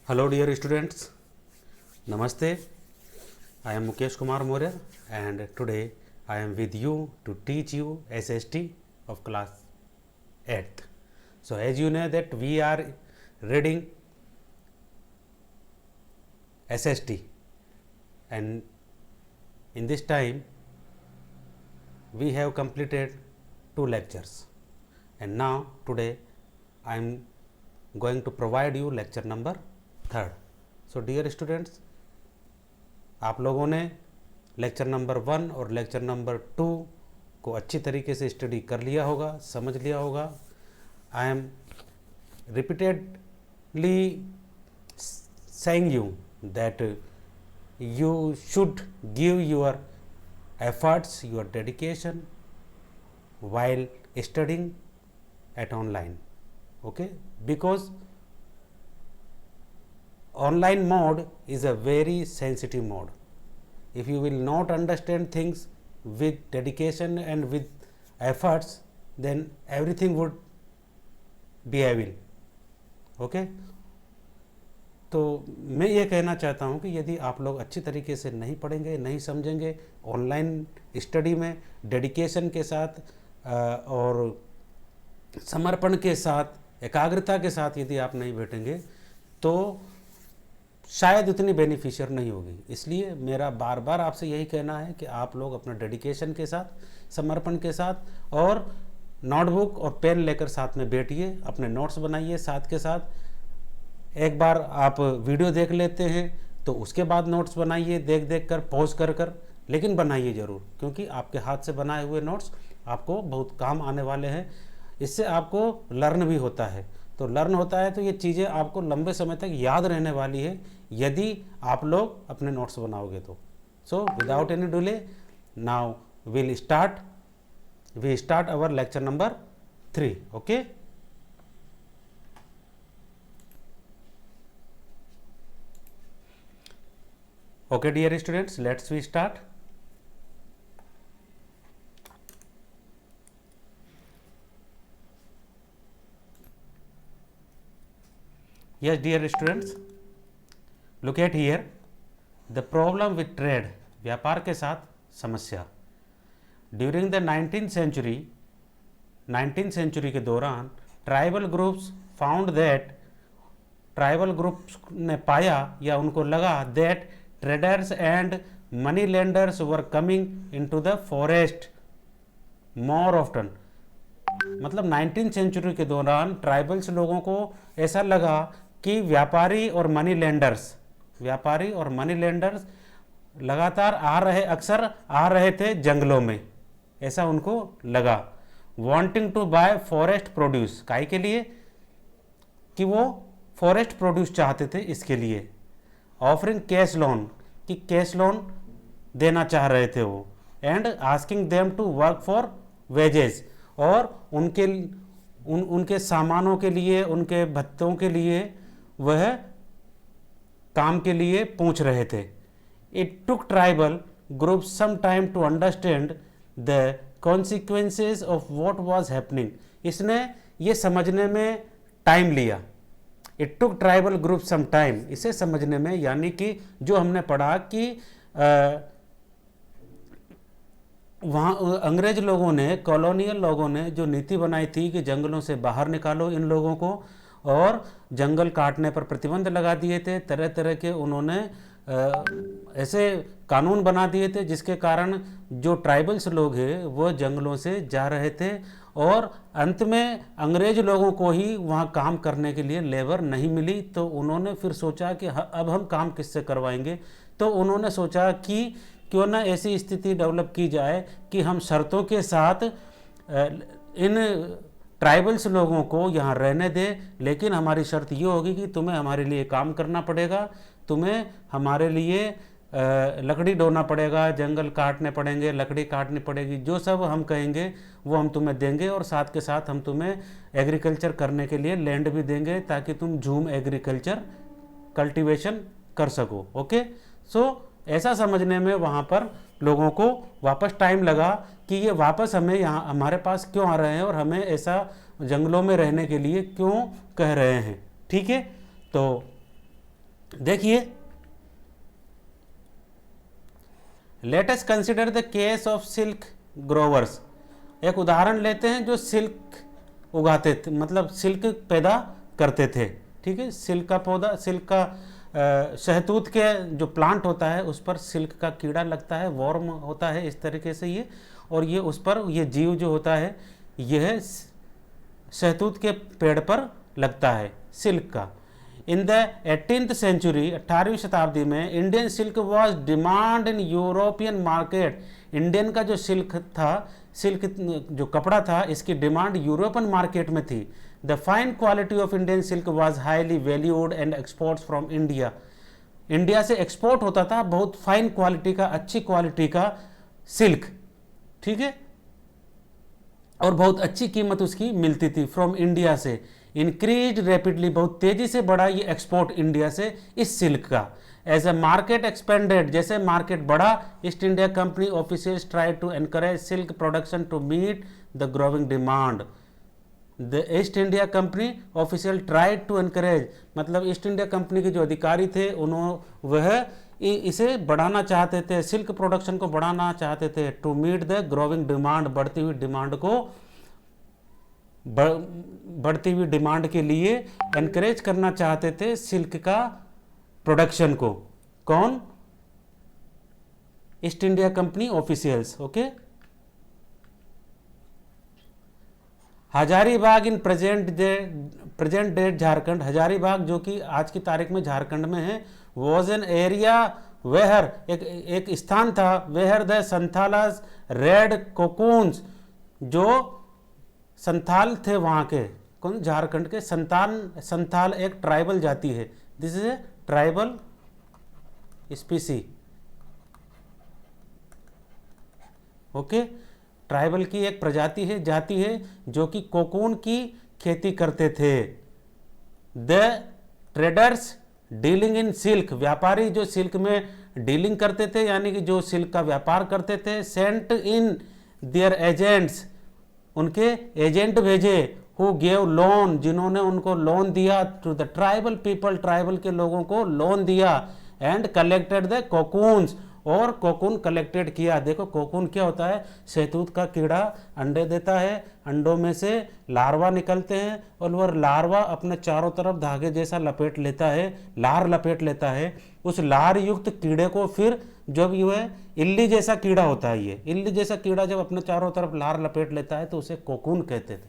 Hello dear students, Namaste. I am Mukesh Kumar Maurya and today I am with you to teach you SST of class 8th. So as you know that we are reading SST and in this time we have completed 2 lectures and now today I am going to provide you lecture number 3rd. So dear students, आप लोगों ने lecture number 1 और lecture number 2 को अच्छी तरीके से study कर लिया होगा, समझ लिया होगा. I am repeatedly saying you that you should give your efforts, your dedication while studying at online, okay, because online mode is a very sensitive mode. If you will not understand things with dedication and with efforts, then everything would be evil, okay. तो मैं ये कहना चाहता हूँ कि यदि आप लोग अच्छी तरीके से नहीं पढ़ेंगे, नहीं समझेंगे, ऑनलाइन स्टडी में डेडिकेशन के साथ और समर्पण के साथ, एकाग्रता के साथ यदि आप नहीं बैठेंगे तो शायद उतनी बेनिफिशियल नहीं होगी. इसलिए मेरा बार बार आपसे यही कहना है कि आप लोग अपना डेडिकेशन के साथ, समर्पण के साथ और नोटबुक और पेन लेकर साथ में बैठिए, अपने नोट्स बनाइए. साथ के साथ एक बार आप वीडियो देख लेते हैं तो उसके बाद नोट्स बनाइए, देख देख कर, पॉज कर कर, लेकिन बनाइए ज़रूर, क्योंकि आपके हाथ से बनाए हुए नोट्स आपको बहुत काम आने वाले हैं. इससे आपको लर्न भी होता है. तो लर्न होता है तो ये चीज़ें आपको लंबे समय तक याद रहने वाली है यदि आप लोग अपने नोट्स बनाओगे तो. So without any delay now we start our lecture number 3, okay. Okay dear students, let's we start. Yes dear students, look at here the problem with trade, व्यापार के साथ समस्या. During the 19th century के दौरान tribal groups found that, tribal groups ने पाया या उनको लगा that traders and money lenders were coming into the forest more often. मतलब 19th सेंचुरी के दौरान ट्राइबल्स लोगों को ऐसा लगा कि व्यापारी और मनी लेंडर्स लगातार अक्सर आ रहे थे जंगलों में, ऐसा उनको लगा. Wanting to buy forest produce, काहे के लिए कि वो फॉरेस्ट प्रोड्यूस चाहते थे, इसके लिए. ऑफरिंग कैश लोन, कि कैश लोन देना चाह रहे थे वो. And asking them to work for wages, और उनके सामानों के लिए, उनके भत्तों के लिए वह काम के लिए पूछ रहे थे. It took tribal group some time to understand the consequences of what was happening. इसने ये समझने में टाइम लिया. It took tribal group some time, इसे समझने में, यानी कि जो हमने पढ़ा कि वहाँ अंग्रेज लोगों ने, कॉलोनियल लोगों ने जो नीति बनाई थी कि जंगलों से बाहर निकालो इन लोगों को, और जंगल काटने पर प्रतिबंध लगा दिए थे. तरह तरह के उन्होंने ऐसे कानून बना दिए थे जिसके कारण जो ट्राइबल्स लोग हैं वो जंगलों से जा रहे थे, और अंत में अंग्रेज लोगों को ही वहाँ काम करने के लिए लेबर नहीं मिली. तो उन्होंने फिर सोचा कि अब हम काम किससे करवाएंगे. तो उन्होंने सोचा कि क्यों ना ऐसी स्थिति डेवलप की जाए कि हम शर्तों के साथ इन ट्राइबल्स लोगों को यहाँ रहने दें, लेकिन हमारी शर्त ये होगी कि तुम्हें हमारे लिए काम करना पड़ेगा, तुम्हें हमारे लिए लकड़ी ढोना पड़ेगा, जंगल काटने पड़ेंगे, लकड़ी काटनी पड़ेगी, जो सब हम कहेंगे वो हम तुम्हें देंगे, और साथ के साथ हम तुम्हें एग्रीकल्चर करने के लिए लैंड भी देंगे ताकि तुम झूम एग्रीकल्चर कल्टीवेशन कर सको. ओके. सो ऐसा समझने में वहाँ पर लोगों को वापस टाइम लगा कि ये वापस हमें यहाँ हमारे पास क्यों आ रहे हैं और हमें ऐसा जंगलों में रहने के लिए क्यों कह रहे हैं. ठीक है. तो देखिए, let us consider the case of silk growers. एक उदाहरण लेते हैं जो सिल्क उगाते थे, मतलब सिल्क पैदा करते थे। ठीक है, सिल्क का पौधा, सिल्क का शहतूत के जो प्लांट होता है उस पर सिल्क का कीड़ा लगता है, वॉर्म होता है इस तरीके से ये, और ये उस पर ये जीव जो होता है यह शहतूत के पेड़ पर लगता है सिल्क का। इन द 18th सेंचुरी, 18वीं शताब्दी में, Indian silk was demand in European market. Indian का जो सिल्क था, सिल्क जो कपड़ा था, इसकी डिमांड यूरोपियन मार्केट में थी। The fine quality of Indian silk was highly valued and exports from India. India से एक्सपोर्ट होता था बहुत फाइन क्वालिटी का, अच्छी क्वालिटी का सिल्क। ठीक है, और बहुत अच्छी कीमत उसकी मिलती थी फ्रॉम इंडिया से। इंक्रीज रैपिडली, बहुत तेजी से बढ़ा ये एक्सपोर्ट इंडिया से इस सिल्क का। एज ए मार्केट एक्सपेंडेड, जैसे मार्केट बढ़ा, East India Company officials try to encourage silk production to meet the growing demand. The East India Company official tried to encourage, मतलब ईस्ट इंडिया कंपनी के जो अधिकारी थे उन्होंने वह इसे बढ़ाना चाहते थे, सिल्क प्रोडक्शन को बढ़ाना चाहते थे, to meet the growing demand, बढ़ती हुई डिमांड को, बढ़ती हुई डिमांड के लिए एनकरेज करना चाहते थे सिल्क का प्रोडक्शन को। कौन? East India Company officials. Okay, Hazaribagh in present date Jharkhand, Hazaribagh जो कि आज की तारीख में झारखंड में है, वॉज एन एरिया वेहर, एक स्थान था, वेहर द संथालास रेड कोकून्स, जो संथाल थे वहाँ के, कौन? झारखंड के। संथाल एक ट्राइबल जाति है, this is a tribal स्पीसी। Okay, tribal की एक प्रजाति है, जाति है, जो कि कोकून की खेती करते थे। The traders dealing in silk, व्यापारी जो सिल्क में डीलिंग करते थे, यानी कि जो सिल्क का व्यापार करते थे, सेंट इन देयर एजेंट्स, उनके एजेंट भेजे, हु गेव लोन, जिन्होंने उनको लोन दिया, to the tribal people, tribal के लोगों को लोन दिया, एंड कलेक्टेड द कोकून्स, और कोकून कलेक्टेड किया। देखो कोकून क्या होता है? शहतूत का कीड़ा अंडे देता है, अंडों में से लार्वा निकलते हैं, और वह लार्वा अपने चारों तरफ धागे जैसा लपेट लेता है, लार लपेट लेता है। उस लार युक्त कीड़े को फिर, जब यह इल्ली जैसा कीड़ा होता है, ये इल्ली जैसा कीड़ा जब अपने चारों तरफ लार लपेट लेता है तो उसे कोकून कहते हैं।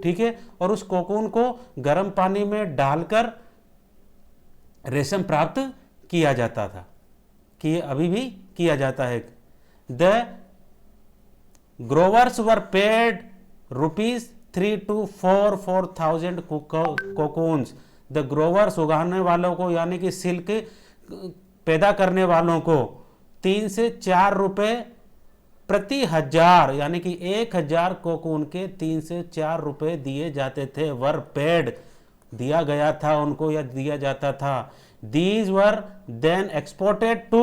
ठीक है, और उस कोकून को गर्म पानी में डालकर रेशम प्राप्त किया जाता था, कि अभी भी किया जाता है। The growers were paid ₹3 to 4,000 cocoons. The growers, उगाने वालों को, यानी कि सिल्क पैदा करने वालों को 3 से 4 रुपए प्रति हजार, यानी कि 1000 कोकून के 3 से 4 रुपए दिए जाते थे। वर पेड, दिया गया था उनको या दिया जाता था। These were then exported to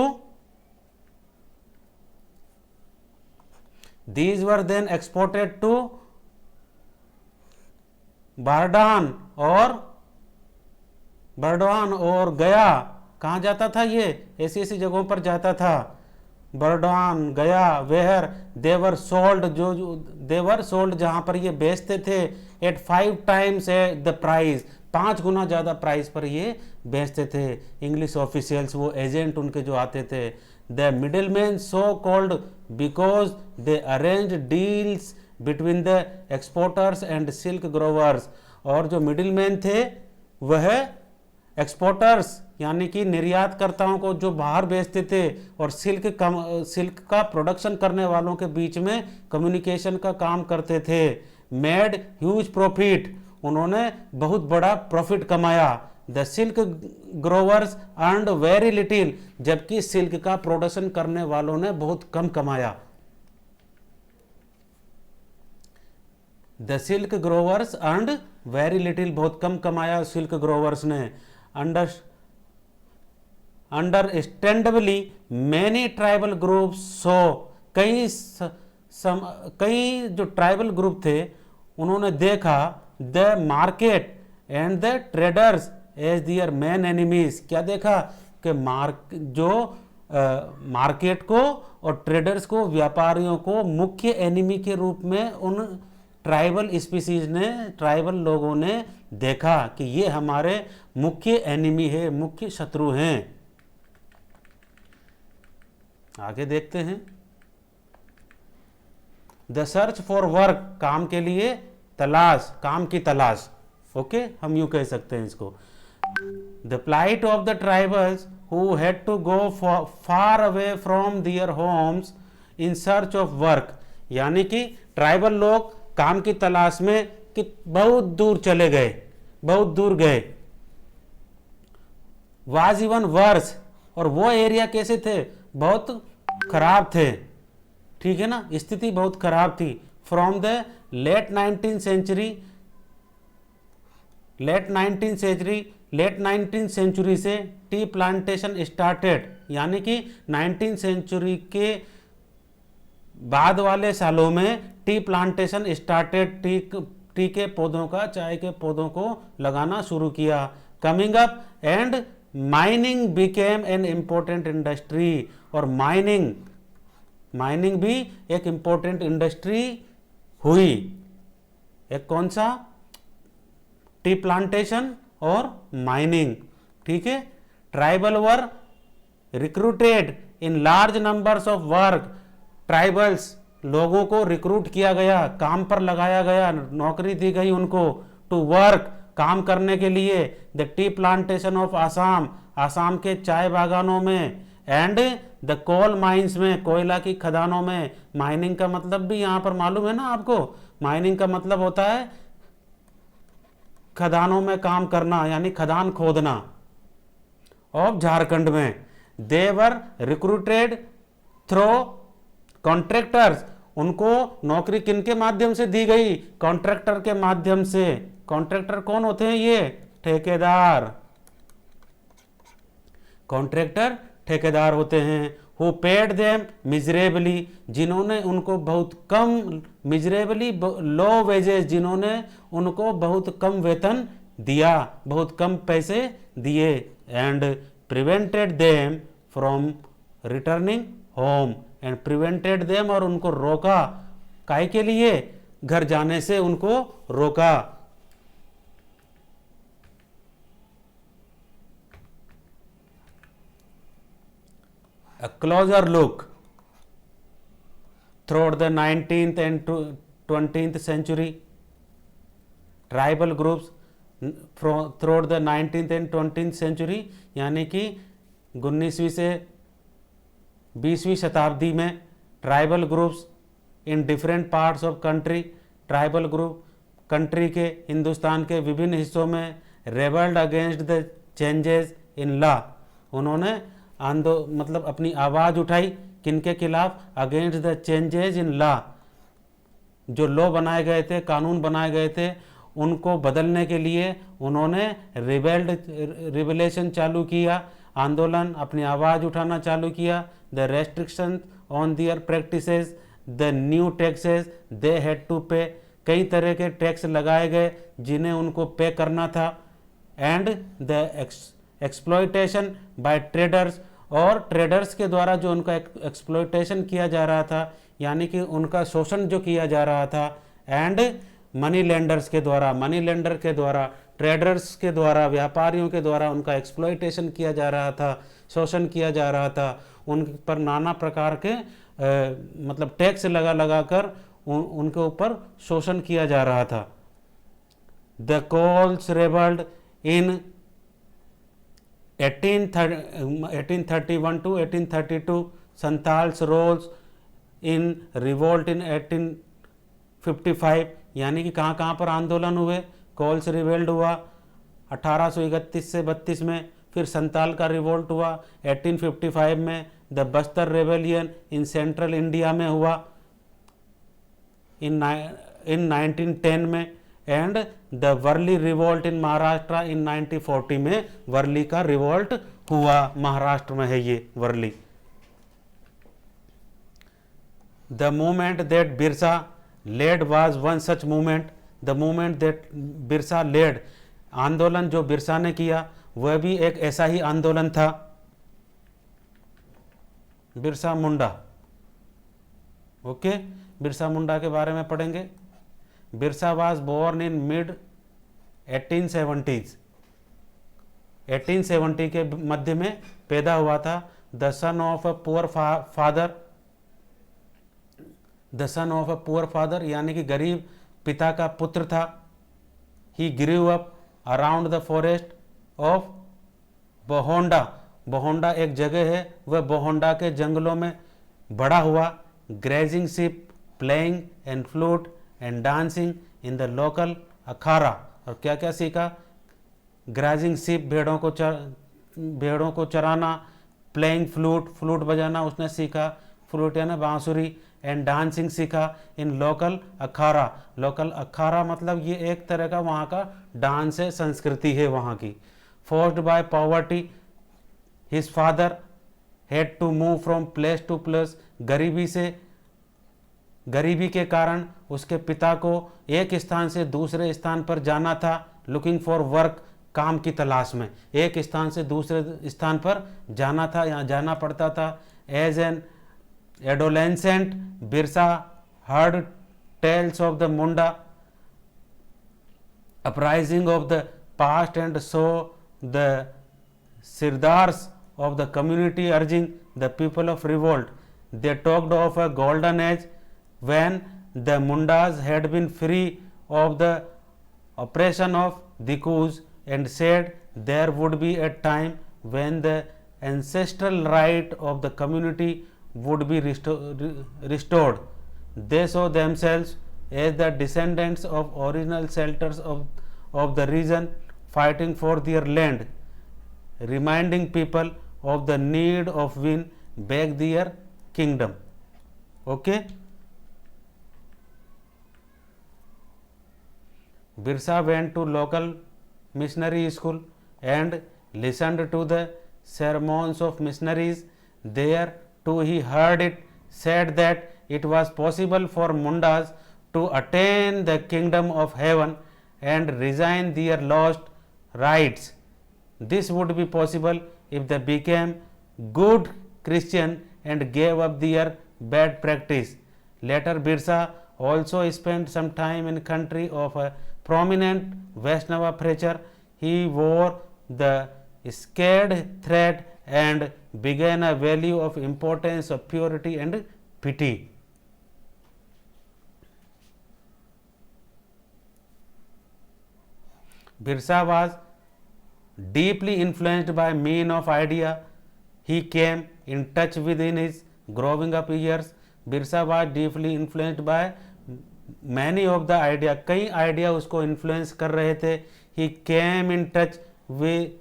बर्डवान और गया। कहाँ जाता था ये? ऐसी ऐसी जगहों पर जाता था, बर्डवान, गया, वेहर देवर सोल्ड, जो देवर सोल्ड, जहाँ पर ये बेचते थे, एट 5 times द प्राइस, 5 गुना ज़्यादा प्राइस पर ये बेचते थे। इंग्लिश ऑफिशियल्स, वो एजेंट उनके जो आते थे, the middle man so called because they arrange deals between the exporters and silk growers. और जो मिडिल मैन थे वह एक्सपोर्टर्स, यानी कि निर्यातकर्ताओं को जो बाहर बेचते थे, और सिल्क का प्रोडक्शन करने वालों के बीच में कम्युनिकेशन का काम करते थे। मेड ह्यूज प्रॉफिट, उन्होंने बहुत बड़ा प्रॉफिट कमाया। The silk growers earned very little, जबकि सिल्क का प्रोडक्शन करने वालों ने बहुत कम कमाया। The silk growers earned very little, बहुत कम कमाया सिल्क ग्रोवर्स ने। Understandably many tribal groups saw, कई जो ट्राइबल ग्रुप थे उन्होंने देखा, the market and the traders as their main enemies. क्या देखा कि मार्केट को और ट्रेडर्स को, व्यापारियों को मुख्य एनिमी के रूप में उन ट्राइबल स्पीसीज ने, ट्राइबल लोगों ने देखा कि ये हमारे मुख्य एनिमी है, मुख्य शत्रु हैं। आगे देखते हैं। द सर्च फॉर वर्क, काम के लिए तलाश, काम की तलाश। ओके, हम यूं कह सकते हैं इसको। The plight of the tribals who had to go far away from their homes in search of work, यानी कि ट्राइबल लोग काम की तलाश में कि बहुत दूर चले गए, बहुत दूर गए। वाज इवन वर्स, और वो एरिया कैसे थे, बहुत खराब थे, ठीक है ना, स्थिति बहुत खराब थी। From the late 19th century से टी प्लांटेशन स्टार्टेड, यानी कि 19th सेंचुरी के बाद वाले सालों में टी प्लांटेशन स्टार्टेड, टी के पौधों का, चाय के पौधों को लगाना शुरू किया। Coming up and mining became an important industry, और माइनिंग भी एक इम्पोर्टेंट इंडस्ट्री हुई। एक कौन सा, टी प्लांटेशन और माइनिंग, ठीक है। Tribal were recruited in large numbers of work, tribals लोगों को रिक्रूट किया गया, काम पर लगाया गया, नौकरी दी गई उनको, टू वर्क, काम करने के लिए। The tea plantation of Assam, Assam के चाय बागानों में, एंड द कोल माइंस में, कोयला की खदानों में। माइनिंग का मतलब भी यहां पर मालूम है ना आपको, माइनिंग का मतलब होता है खदानों में काम करना, यानी खदान खोदना। ऑफ झारखंड में दे वर रिक्रूटेड थ्रू कॉन्ट्रैक्टर्स, उनको नौकरी किनके माध्यम से दी गई, कॉन्ट्रैक्टर के माध्यम से। कॉन्ट्रैक्टर कौन होते हैं, ये ठेकेदार, कॉन्ट्रैक्टर ठेकेदार होते हैं। हु पेड देम मिजरेबली, जिन्होंने उनको बहुत कम, मिजरेबली लो वेजेस, जिन्होंने उनको बहुत कम वेतन दिया, बहुत कम पैसे दिए। And prevented them from returning home, and prevented them, और उनको रोका, काहे के लिए, घर जाने से उनको रोका। A closer look throughout the 19th and 20th century, tribal groups throughout the 19th and 20th century, यानी कि 19वीं से 20वीं शताब्दी में tribal groups in different parts of country, tribal group country के, हिंदुस्तान के विभिन्न हिस्सों में, रेबल्ड against the changes in law, उन्होंने मतलब अपनी आवाज़ उठाई, किनके खिलाफ, against the changes in law, जो लॉ बनाए गए थे, कानून बनाए गए थे, उनको बदलने के लिए उन्होंने रिबेलेशन चालू किया, आंदोलन, अपनी आवाज़ उठाना चालू किया। The restriction on their practices, the new taxes they had to pay, कई तरह के टैक्स लगाए गए जिन्हें उनको पे करना था। And the exploitation bye traders, और ट्रेडर्स के द्वारा जो उनका एक्सप्लॉयटेशन किया जा रहा था, यानी कि उनका शोषण जो किया जा रहा था। एंड मनी लेंडर्स के द्वारा, मनी लेंडर के द्वारा, ट्रेडर्स के द्वारा, व्यापारियों के द्वारा उनका एक्सप्लॉयटेशन किया जा रहा था, शोषण किया जा रहा था, उन पर नाना प्रकार के मतलब टैक्स लगा कर उनके ऊपर शोषण किया जा रहा था। The Kols rebelled in 1831 to 1832, Santhals rose in revolt in 1855, यानी कि कहाँ पर आंदोलन हुए, कोल्स रिवेल्ड हुआ 1831 से 32 में, फिर संताल का रिवोल्ट हुआ 1855 में, the Bastar rebellion in central India में हुआ इन 1910 में, and the Warli revolt in Maharashtra in 1940 में वर्ली का रिवोल्ट हुआ, महाराष्ट्र में है ये Warli. The movement that Birsa led was one such movement, the movement that Birsa led, आंदोलन जो बिरसा ने किया वह भी एक ऐसा ही आंदोलन था, बिरसा मुंडा। ओके, बिरसा मुंडा के बारे में पढ़ेंगे। Birsa was born in mid 1870s, 1870 के मध्य में पैदा हुआ था। The son of a poor father, the son of a poor father यानी कि गरीब पिता का पुत्र था। He grew up around the forest of Bohonda, Bohonda एक जगह है, वह बोहोंडा के जंगलों में बड़ा हुआ। Grazing sheep, playing and flute and dancing in the local akhara. और क्या क्या सीखा? ग्रेजिंग शिप, भेड़ों को चराना, प्लेइंग फ्लूट, फ्लूट बजाना उसने सीखा, फ्लूट यानी बांसुरी, एंड डांसिंग सीखा इन लोकल अखाड़ा। लोकल अखाड़ा मतलब ये एक तरह का वहाँ का डांस है, संस्कृति है वहाँ की। Forced by poverty his father had to move from place to place, गरीबी के कारण उसके पिता को एक स्थान से दूसरे स्थान पर जाना था। लुकिंग फॉर वर्क, काम की तलाश में एक स्थान से दूसरे स्थान पर जाना था, यहाँ जाना पड़ता था। As an adolescent Birsa heard tales of the Munda uprising of the past and so the sardars of the community urging the people of revolt. They talked of a golden age when the Mundas had been free of the oppression of Dikus and said there would be a time when the ancestral right of the community would be restored. They saw themselves as the descendants of original settlers of the region fighting for their land, reminding people of the need of win back their kingdom. Okay, Birsa went to local missionary school and listened to the sermons of missionaries. There too he heard it said that it was possible for Mundas to attain the kingdom of heaven and resign their lost rights. This would be possible if they became good Christian and gave up their bad practice. Later Birsa also spent some time in country of a prominent Vaishnava preacher. He wore the scared thread and began a value of importance of purity and pity. Birsa was deeply influenced by mean of idea he came in touch with in his growing up years. Birsa was deeply influenced by many of the idea, कई idea उसको influence कर रहे थे। he came in touch with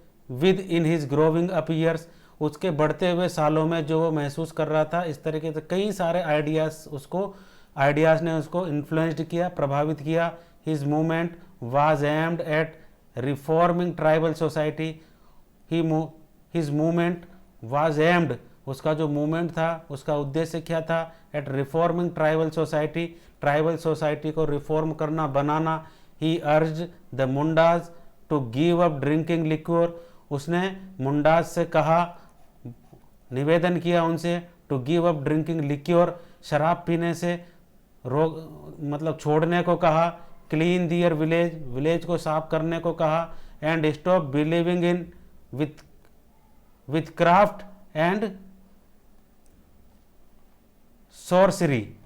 in his growing up years, उसके बढ़ते हुए सालों में जो वो महसूस कर रहा था, इस तरीके से कई सारे आइडियाज़ ने उसको इन्फ्लुएंस्ड किया, प्रभावित किया। his movement was aimed at reforming tribal society. His movement was aimed, उसका जो मूवमेंट था उसका उद्देश्य क्या था? At reforming tribal society, tribal society को रिफॉर्म करना, बनाना। He urged the Mundas to give up drinking liquor, उसने मुंडाज से कहा, निवेदन किया उनसे, to give up drinking liquor, शराब पीने से मतलब छोड़ने को कहा। क्लीन दियर विलेज, विलेज को साफ करने को कहा। And stop believing in witchcraft and sorcery.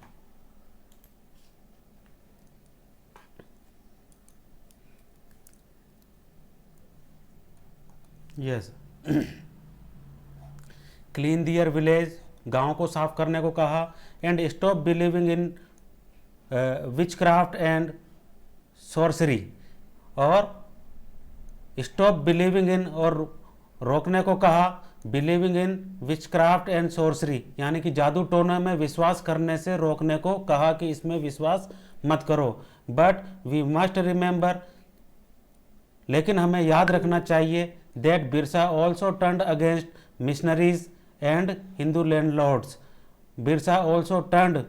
Yes. Clean their village, गांव को साफ करने को कहा। And stop believing in witchcraft and sorcery, और स्टॉप बिलीविंग इन, और रोकने को कहा believing in witchcraft and sorcery, यानी कि जादू टोना में विश्वास करने से रोकने को कहा कि इसमें विश्वास मत करो। बट वी मस्ट रिमेंबर, लेकिन हमें याद रखना चाहिए, that Birsa also turned against missionaries and Hindu landlords. Birsa also turned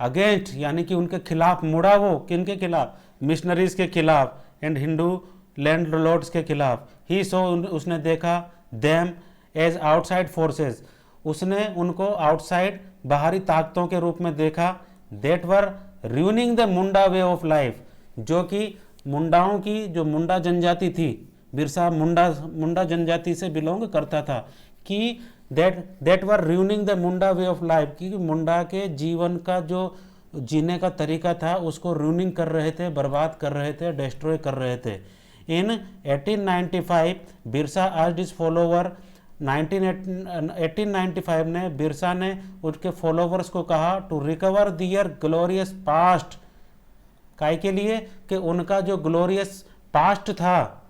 against, यानी कि उनके खिलाफ मुड़ा, वो किनके खिलाफ? मिशनरीज के खिलाफ, एंड हिंदू लैंडलॉर्ड्स के खिलाफ। ही सो, उसने देखा देम एज आउटसाइड फोर्सेस, उसने उनको आउटसाइड बाहरी ताकतों के रूप में देखा। That were ruining the Munda way of life, जो कि मुंडाओं की, जो मुंडा जनजाति थी, बिरसा मुंडा जनजाति से बिलोंग करता था, कि that were ruining the Munda way of life, कि मुंडा के जीवन का जो जीने का तरीका था उसको रूइनिंग कर रहे थे, बर्बाद कर रहे थे, डिस्ट्रॉय कर रहे थे। In 1895 Birsa asked his follower, 1895 ने बिरसा ने उसके फॉलोवर्स को कहा to recover their glorious past, काहे के लिए कि उनका जो ग्लोरियस पास्ट था,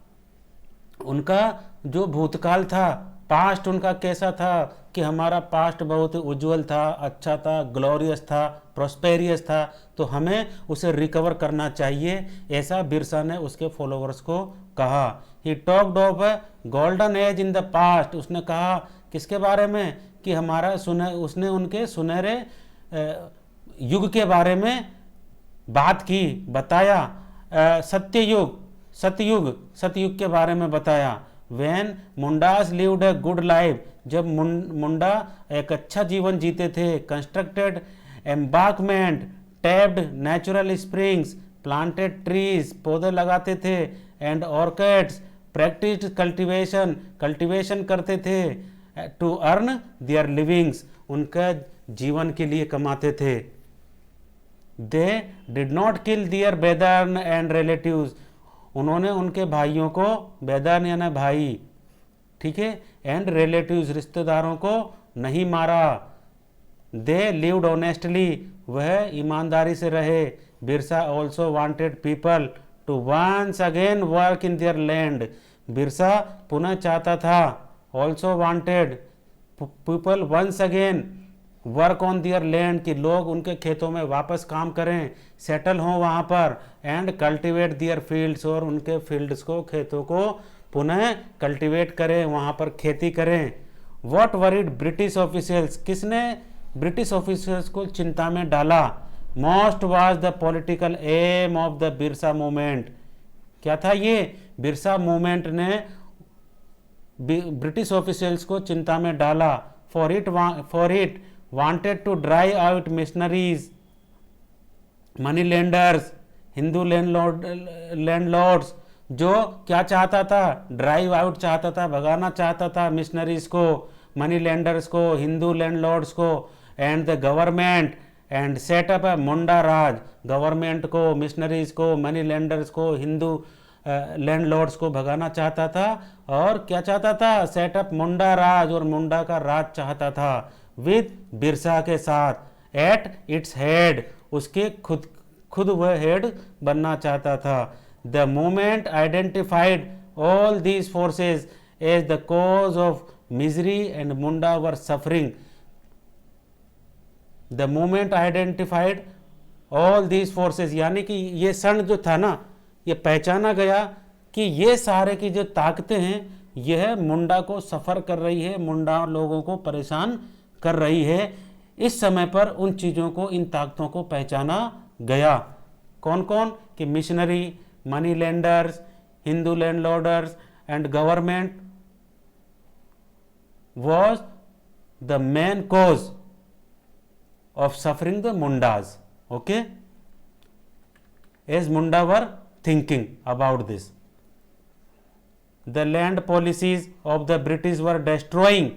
उनका जो भूतकाल था, पास्ट उनका कैसा था कि हमारा पास्ट बहुत ही उज्जवल था, अच्छा था, ग्लोरियस था, प्रोस्पेरियस था, तो हमें उसे रिकवर करना चाहिए, ऐसा बिरसा ने उसके फॉलोवर्स को कहा। He talked of a golden age in the past, उसने कहा किसके बारे में कि हमारा उसने उनके सुनहरे युग के बारे में बात की, बताया। सतयुग के बारे में बताया। When Mundas lived a good life, जब मुंडा एक अच्छा जीवन जीते थे, constructed embankment, tapped natural springs, planted trees, पौधे लगाते थे, एंड ऑर्किड्स, प्रैक्टिस्ड कल्टीवेशन करते थे, टू अर्न देयर लिविंग्स, उनका जीवन के लिए कमाते थे। They did not kill their brothers and relatives, उन्होंने उनके भाइयों को, ब्रदर यानी भाई, ठीक है, एंड रिलेटिव्स, रिश्तेदारों को नहीं मारा। दे लिव्ड ऑनेस्टली, वह ईमानदारी से रहे। Birsa also wanted people to once again work in their land, Birsa पुनः चाहता था, also wanted people once again work on their land, कि लोग उनके खेतों में वापस काम करें, सेटल हों वहाँ पर, एंड कल्टिवेट दियर फील्ड्स, और उनके फील्ड्स को, खेतों को पुनः कल्टिवेट करें, वहाँ पर खेती करें। व्हाट वरीड ब्रिटिश ऑफिशियल्स, किसने ब्रिटिश ऑफिशियल्स को चिंता में डाला? Most was the political aim of the Birsa movement, क्या था ये? बिरसा मूवमेंट ने ब्रिटिश ऑफिशियल्स को चिंता में डाला। For it wanted to drive out missionaries, money lenders, Hindu landlords, जो क्या चाहता था? ड्राइव आउट चाहता था, भगाना चाहता था मिशनरीज को, मनी लेंडर्स को, हिंदू लैंडलॉर्ड्स को, and the government, and set up a Munda Raj, government को, मिशनरीज को, मनी लेंडर्स को, हिंदू लैंडलॉर्ड्स को भगाना चाहता था। और क्या चाहता था? सेटअप मुंडा राज, और मुंडा का राज चाहता था, विद बिरसा के साथ। एट इट्स हेड, उसके खुद वह हेड बनना चाहता था। The movement identified all these forces as the cause of misery and Munda were suffering. The movement identified all these forces, यानी कि ये सन जो था ना, ये पहचाना गया कि ये सारे की जो ताकतें हैं, यह मुंडा को सफ़र कर रही है, मुंडा लोगों को परेशान कर रही है। इस समय पर उन चीज़ों को, इन ताकतों को पहचाना गया। कौन कौन? कि missionary, money lenders, Hindu landlords and government was the main cause of suffering the Mundas. Okay, as Munda were thinking about this, the land policies of the British were destroying.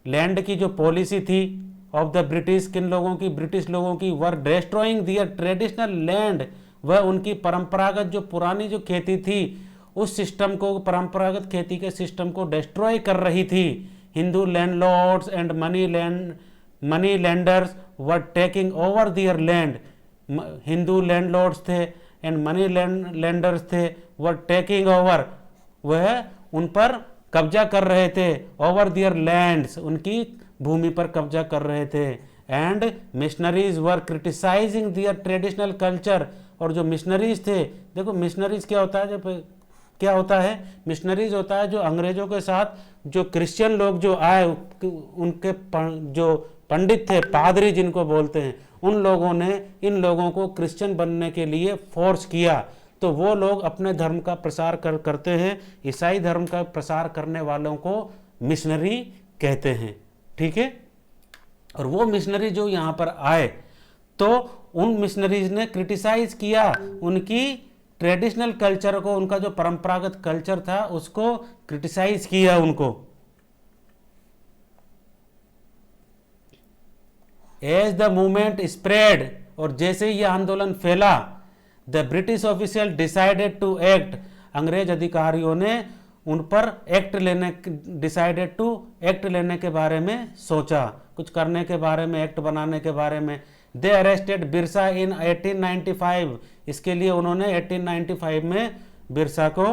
Land की जो पॉलिसी थी of the British, किन लोगों की? British लोगों की। वर destroying दियर traditional land, वह उनकी परंपरागत जो पुरानी जो खेती थी, उस सिस्टम को, परंपरागत खेती के सिस्टम को डिस्ट्रॉय कर रही थी। Hindu landlords and money landers were taking over their land, Hindu landlords थे एंड मनी लैंडर्स थे, वर टेकिंग ओवर, वह उन पर कब्जा कर रहे थे, ओवर दियर लैंड्स, उनकी भूमि पर कब्जा कर रहे थे। And missionaries were criticising their traditional culture, और जो मिशनरीज थे, देखो मिशनरीज क्या होता है, जब क्या होता है? मिशनरीज होता है जो अंग्रेजों के साथ जो क्रिश्चियन लोग जो आए, उनके जो पंडित थे, पादरी जिनको बोलते हैं, उन लोगों ने इन लोगों को क्रिश्चियन बनने के लिए फोर्स किया, तो वो लोग अपने धर्म का प्रसार करते हैं। ईसाई धर्म का प्रसार करने वालों को मिशनरी कहते हैं, ठीक है। और वो मिशनरी जो यहाँ पर आए तो उन मिशनरीज ने क्रिटिसाइज किया उनकी ट्रेडिशनल कल्चर को, उनका जो परंपरागत कल्चर था उसको क्रिटिसाइज किया उनको। एज द मूवमेंट स्प्रेड, और जैसे ही यह आंदोलन फैला, the British official decided to act, अंग्रेज अधिकारियों ने उन पर एक्ट लेने डिसाइडेड टू एक्ट लेने के बारे में सोचा, कुछ करने के बारे में, एक्ट बनाने के बारे में। दे अरेस्टेड बिरसा इन 1895, इसके लिए उन्होंने 1895 में बिरसा को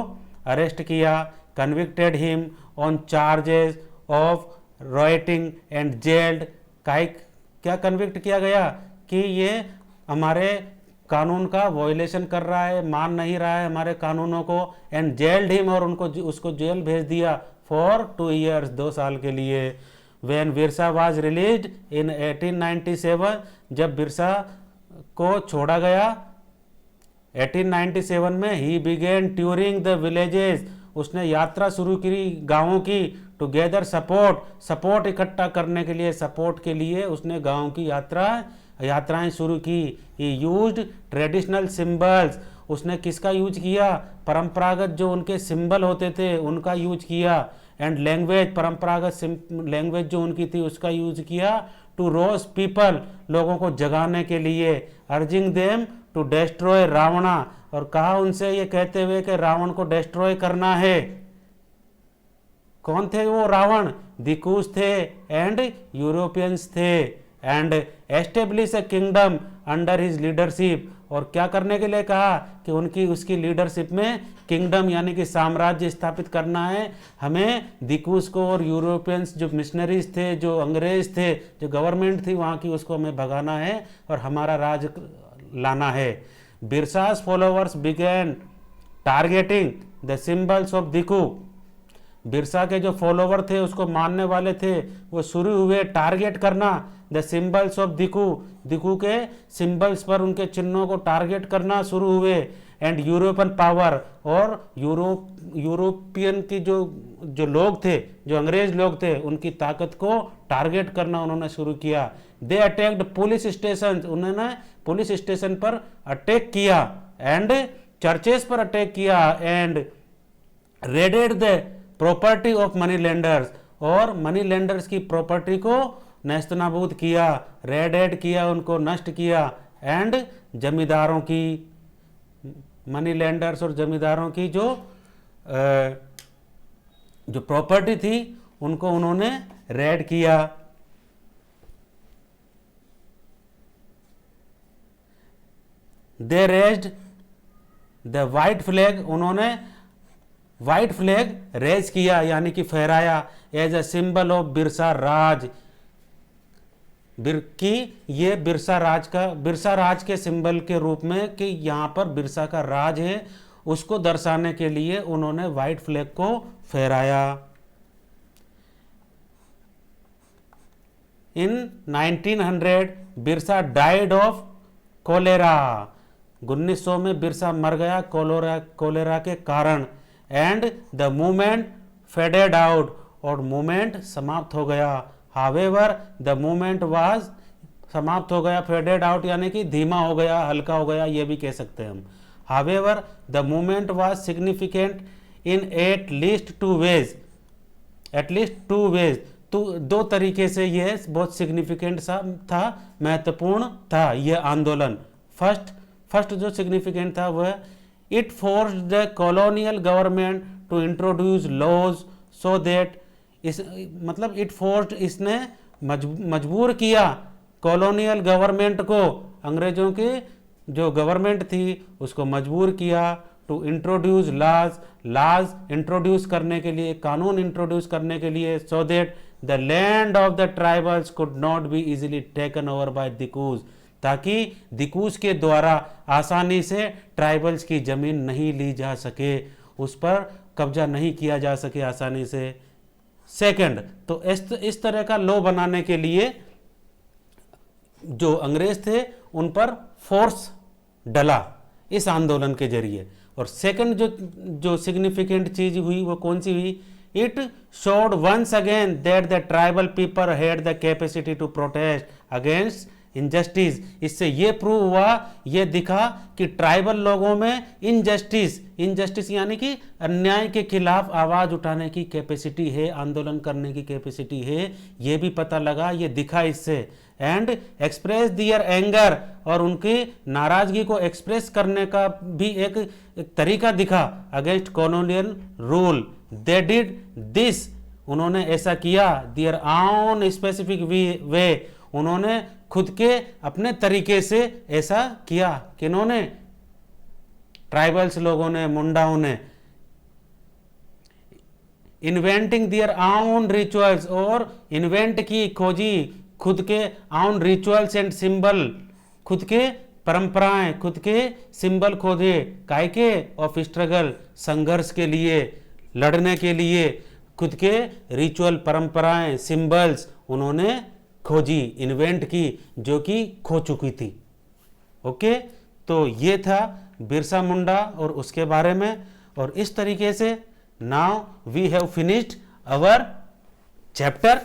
अरेस्ट किया। Convicted him on charges of writing and gelled, क्या कन्विक्ट किया गया कि ये हमारे कानून का वायलेशन कर रहा है, मान नहीं रहा है हमारे कानूनों को। एंड जेल्ड हिम, और उसको जेल भेज दिया फॉर 2 years, 2 साल के लिए। When Birsa was released in 1897, जब बिरसा को छोड़ा गया 1897 में, ही बिगेन टूरिंग द विलेजेस, उसने यात्रा शुरू की गांवों की, टुगेदर सपोर्ट इकट्ठा करने के लिए, सपोर्ट के लिए उसने गांव की यात्राएं शुरू की। ही यूज्ड ट्रेडिशनल सिंबल्स, उसने किसका यूज किया, परंपरागत जो उनके सिंबल होते थे उनका यूज किया। एंड लैंग्वेज, परंपरागत लैंग्वेज जो उनकी थी उसका यूज किया। टू रोज पीपल, लोगों को जगाने के लिए। अर्जिंग देम टू डिस्ट्रॉय रावणा, और कहा उनसे ये कहते हुए कि रावण को डिस्ट्रॉय करना है। कौन थे वो रावण? दिकूस थे एंड यूरोपियंस थे। And establish A kingdom under his leadership, और क्या करने के लिए कहा कि उसकी लीडरशिप में किंगडम यानी कि साम्राज्य स्थापित करना है हमें। दिकूस को और यूरोपियंस जो मिशनरीज थे, जो अंग्रेज थे, जो गवर्नमेंट थी वहाँ की, उसको हमें भगाना है और हमारा राज लाना है। Birsa's followers began targeting the symbols of diku, Birsa के जो फॉलोवर थे, उसको मानने वाले थे, वो शुरू हुए टारगेट करना द सिंबल्स ऑफ दिकू, दिकू के सिंबल्स पर, उनके चिन्हों को टारगेट करना शुरू हुए। एंड यूरोपियन पावर, और यूरोपियन की जो लोग थे, जो अंग्रेज लोग थे, उनकी ताकत को टारगेट करना उन्होंने शुरू किया। दे अटैक्ड पुलिस स्टेशन, उन्होंने पुलिस स्टेशन पर अटैक किया। एंड चर्चेस पर अटैक किया। And raided the property of money lenders, और मनी लेंडर्स की प्रॉपर्टी को नेस्तनाबूद किया, रेडेड किया, उनको नष्ट किया। एंड जमींदारों की, मनी लेंडर्स और जमींदारों की जो प्रॉपर्टी थी उनको उन्होंने रेड किया। They raised the white flag, उन्होंने व्हाइट फ्लैग रेज किया यानी कि फहराया, as a symbol of Birsa Raj, कि ये बिरसा राज के सिंबल के रूप में कि यहाँ पर बिरसा का राज है, उसको दर्शाने के लिए उन्होंने व्हाइट फ्लैग को फहराया। इन 1900 बिरसा डाइड ऑफ कोलेरा, 1900 में बिरसा मर गया कोलेरा के कारण। And the movement faded out, और मूवमेंट समाप्त हो गया। हावेवर द मूवमेंट वाज, समाप्त हो गया, फेडेड आउट यानी कि धीमा हो गया, हल्का हो गया, ये भी कह सकते हैं हम। However the movement was significant in at least two ways, तो 2 तरीके से ये बहुत सिग्निफिकेंट था, महत्वपूर्ण था यह आंदोलन। फर्स्ट जो सिग्निफिकेंट था वह, it forced the colonial government to introduce laws so that, मतलब इट फोर्स्ड, इसने मजबूर किया कॉलोनियल गवर्नमेंट को, अंग्रेजों की जो गवर्नमेंट थी उसको मजबूर किया टू इंट्रोड्यूस लॉज इंट्रोड्यूस करने के लिए, कानून इंट्रोड्यूस करने के लिए, so that the land of the tribals could not be easily taken over by dikus, ताकि दिकूज के द्वारा आसानी से ट्राइबल्स की जमीन नहीं ली जा सके, उस पर कब्जा नहीं किया जा सके आसानी से। सेकंड, तो इस तरह का लॉ बनाने के लिए जो अंग्रेज थे उन पर फोर्स डला, इस आंदोलन के जरिए। और सेकंड जो सिग्निफिकेंट चीज हुई वो कौन सी हुई, it showed once again that the tribal people had the capacity to protest against injustice. इससे ये प्रूव हुआ, ये दिखा कि ट्राइबल लोगों में इनजस्टिस यानी कि अन्याय के खिलाफ आवाज उठाने की कैपेसिटी है, आंदोलन करने की कैपेसिटी है, ये भी पता लगा, ये दिखा इससे। एंड एक्सप्रेस दियर एंगर, और उनकी नाराजगी को एक्सप्रेस करने का भी एक तरीका दिखा against colonial rule. They did this, उन्होंने ऐसा किया, दियर ऑन स्पेसिफिक वे, उन्होंने खुद के अपने तरीके से ऐसा किया। किन्होंने, ट्राइबल्स लोगों ने, मुंडाओं ने। इन्वेंटिंग दियर ऑन रिचुअल्स, और इन्वेंट की, खोजी खुद के ऑन रिचुअल्स एंड सिंबल, खुद के परंपराएं, खुद के सिंबल खोजे, काय के, ऑफ स्ट्रगल, संघर्ष के लिए, लड़ने के लिए, खुद के रिचुअल, परंपराएं, सिंबल्स उन्होंने खोजी, इन्वेंट की, जो कि खो चुकी थी। ओके, तो ये था बिरसा मुंडा और उसके बारे में। और इस तरीके से now we have finished our chapter.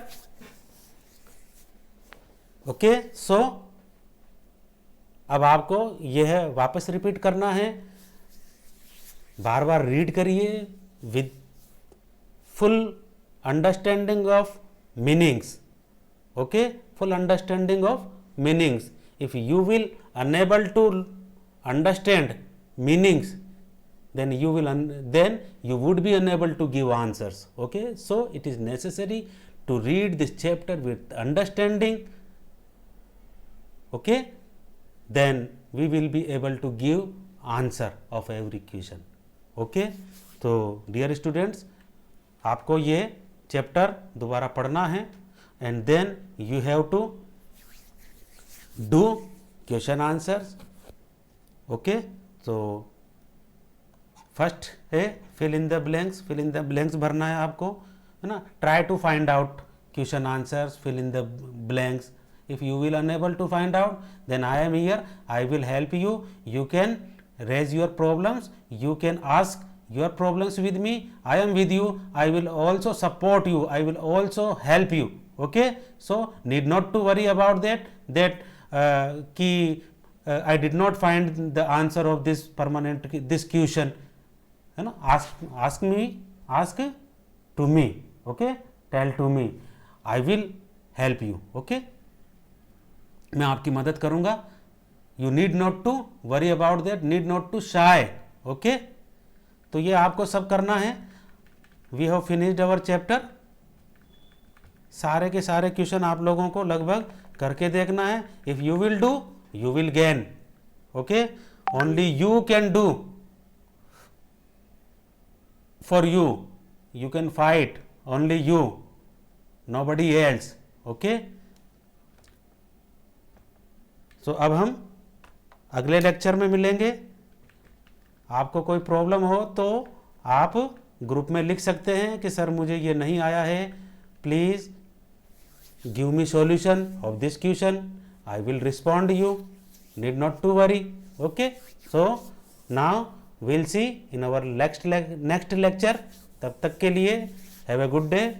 Okay, so अब आपको यह वापस रिपीट करना है, बार बार रीड करिए with full understanding of meanings. Okay, full understanding of meanings. If you will unable to understand meanings, then you would be unable to give answers. Okay, so it is necessary to read this chapter with understanding. Okay, then we will be able to give answer of every question. Okay, तो dear students, आपको ये chapter दोबारा पढ़ना है, and then you have to do question answers. Okay, so first है fill in the blanks भरना है आपको, है ना। try to find out question answers, fill in the blanks. if you will unable to find out, then I am here, I will help you. You can raise your problems, you can ask your problems with me, I am with you, I will also support you, I will also help you. Okay, so need not to worry about that I did not find the answer of this this question, है ना। ask to me. Okay, tell to me, I will help you. Okay, मैं आपकी मदद करूंगा. You need not to worry about that, need not to shy. Okay, तो ये आपको सब करना है. We have finished our chapter. सारे के सारे क्वेश्चन आप लोगों को लगभग करके देखना है. If you will do, you will gain. Okay, only you can do for you, you can fight, only you, nobody else. Okay, so अब हम अगले लेक्चर में मिलेंगे. आपको कोई प्रॉब्लम हो तो आप ग्रुप में लिख सकते हैं कि सर मुझे ये नहीं आया है, please give me solution of this question, I will respond you, need not to worry. Okay, so now we'll see in our next lecture. तब तक के लिए have a good day.